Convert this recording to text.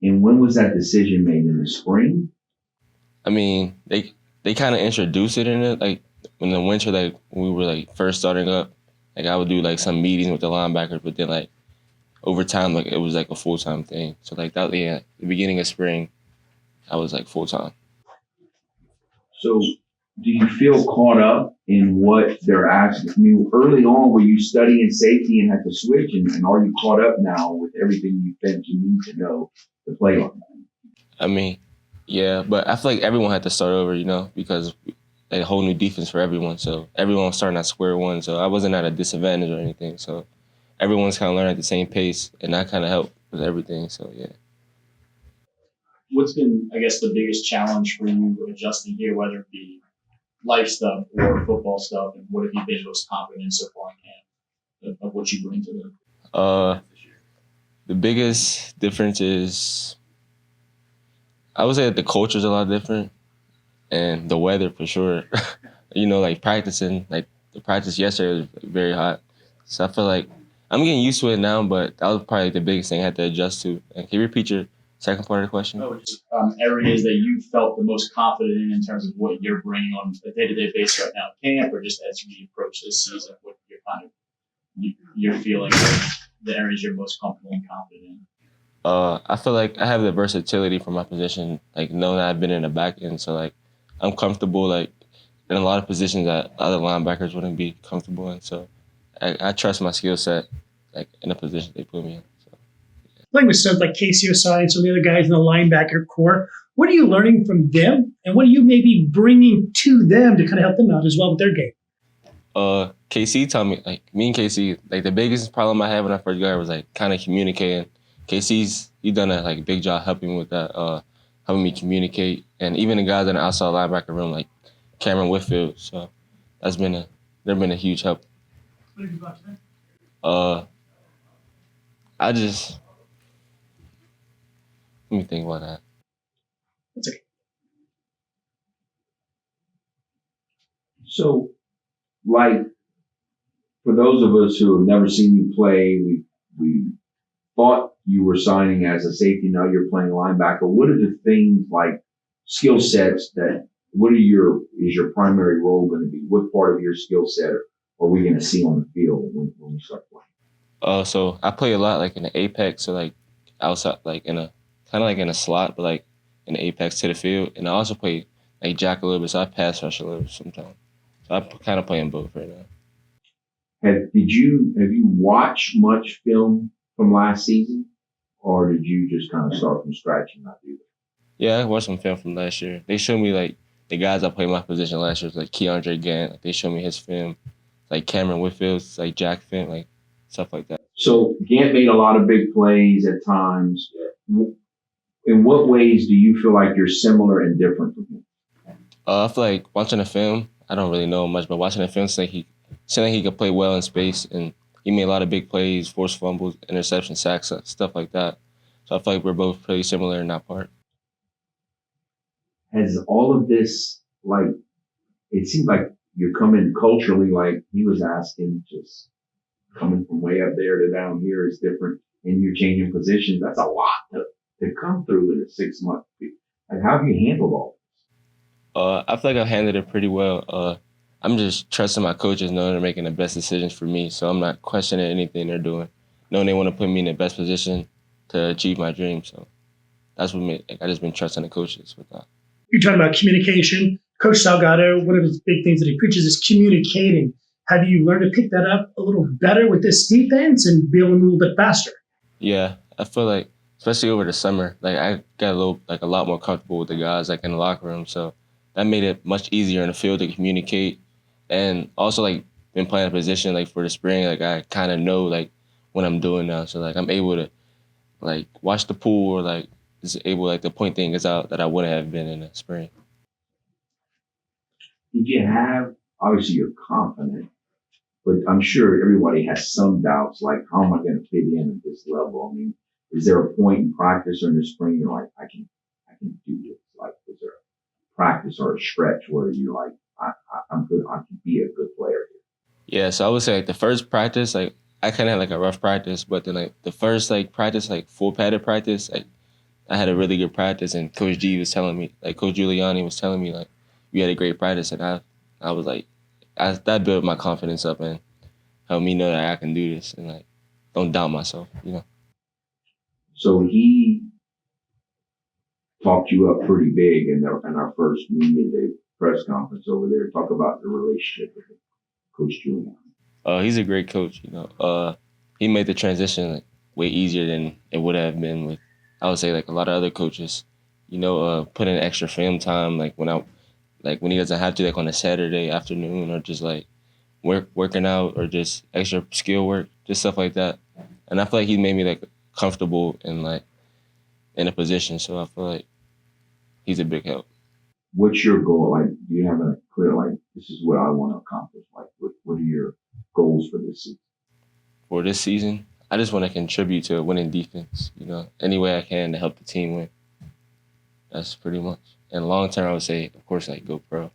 And when was that decision made, in the spring? I mean, they kind of introduced it in it, like in the winter, like when we were like first starting up. Like I would do like some meetings with the linebackers, but then like over time, like it was like a full time thing. So like that, yeah, the beginning of spring, I was like full time. So do you feel caught up in what they're asking? I mean, early on, were you studying safety and had to switch? And are you caught up now with everything you think you need to know to play on? I mean, yeah, but I feel like everyone had to start over, because like a whole new defense for everyone. So everyone was starting at square one. So I wasn't at a disadvantage or anything. So everyone's kind of learning at the same pace, and that kind of helped with everything. So yeah. What's been, I guess, the biggest challenge for you adjusting here, whether it be life stuff or football stuff, and what have you been most confident in so far in camp of what you bring to them? Uh, the biggest difference is I would say that the culture is a lot different, and the weather for sure. Like practicing, like the practice yesterday was very hot, so I feel like I'm getting used to it now. But that was probably the biggest thing I had to adjust to. And can you repeat your second part of the question? Oh, just areas that you felt the most confident in terms of what you're bringing on a day-to-day basis right now in camp, or just as we approach this season, what you're kind of you're feeling the areas you're most comfortable and confident in. I feel like I have the versatility for my position, like knowing that I've been in the back end, so like I'm comfortable like in a lot of positions that other linebackers wouldn't be comfortable in. So I trust my skill set, like in the position they put me in. So. Playing with stuff like Casey Osai and some of the other guys in the linebacker core, what are you learning from them, and what are you maybe bringing to them to kind of help them out as well with their game? KC taught me, like me and KC, like the biggest problem I had when I first got here was like kind of communicating. He done a like big job helping me with that, helping me communicate, and even the guys in the outside linebacker room, like Cameron Whitfield. So they've been a huge help. What have you brought to them? I just let me think about that. That's okay. So, like, for those of us who have never seen you play, we thought you were signing as a safety. Now you're playing linebacker. What are the things like skill sets that? Is your primary role going to be? What part of your skill set are we going to see on the field when we start playing? So I play a lot like in the apex, so like outside, like in a kind of like in a slot, but like in the apex to the field, and I also play like jack a little bit, so I pass rush a little sometimes. So I'm kind of playing both right now. Have you watched much film from last season, or did you just kind of start from scratch and not do that? Yeah, I watched some film from last year. They showed me like the guys that played my position last year, like Keandre Gant. Like, they showed me his film, like Cameron Whitfield's, like Jack Finn, like stuff like that. So Gant made a lot of big plays at times. In what ways do you feel like you're similar and different from him? I feel like watching the film, I don't really know much, but watching the film, seemed like he could play well in space, and he made a lot of big plays, forced fumbles, interception, sacks, stuff like that. So I feel like we're both pretty similar in that part. Has all of this, like, it seems like you're coming culturally, like he was asking, just coming from way up there to down here is different, and you're changing positions. That's a lot to come through in a 6 month period. Like, how have you handled all I feel like I've handled it pretty well. I'm just trusting my coaches, knowing they're making the best decisions for me. So I'm not questioning anything they're doing, knowing they want to put me in the best position to achieve my dream. So that's what made, like, I just been trusting the coaches with that. You're talking about communication. Coach Salgado, one of his big things that he preaches is communicating. Have you learned to pick that up a little better with this defense and be able to move a little bit faster? Yeah, I feel like, especially over the summer, like I got a lot more comfortable with the guys, like in the locker room. So that made it much easier in the field to communicate, and also like been playing a position like for the spring, like I kind of know like what I'm doing now. So like I'm able to like watch the pool, or like is able like to point things out that I wouldn't have been in the spring. Did you have, obviously you're confident, but I'm sure everybody has some doubts, like, how am I going to fit in at this level? I mean, is there a point in practice or in the spring you're like, I can do this? Like, is there a practice or a stretch where you're like, I'm good, I can be a good player here? Yeah, so I would say like the first practice, like I kind of had like a rough practice, but then like the first like practice, like full padded practice, like I had a really good practice, and Coach Giuliani was telling me like, we had a great practice, and I was like, that built my confidence up and helped me know that I can do this and like, don't doubt myself, you know. So he talked you up pretty big in our first media day press conference over there. Talk about the relationship with Coach Julian. He's a great coach, you know. He made the transition like, way easier than it would have been with, I would say, like a lot of other coaches. You know, put in extra film time, like when he doesn't have to, like on a Saturday afternoon, or just like working out, or just extra skill work, just stuff like that. And I feel like he made me like comfortable and like in a position. So I feel like he's a big help. What's your goal? Like, do you have a clear, like, this is what I want to accomplish? Like, what are your goals for this season? For this season, I just want to contribute to a winning defense. You know, any way I can to help the team win. That's pretty much. And long term, I would say, of course, like go pro.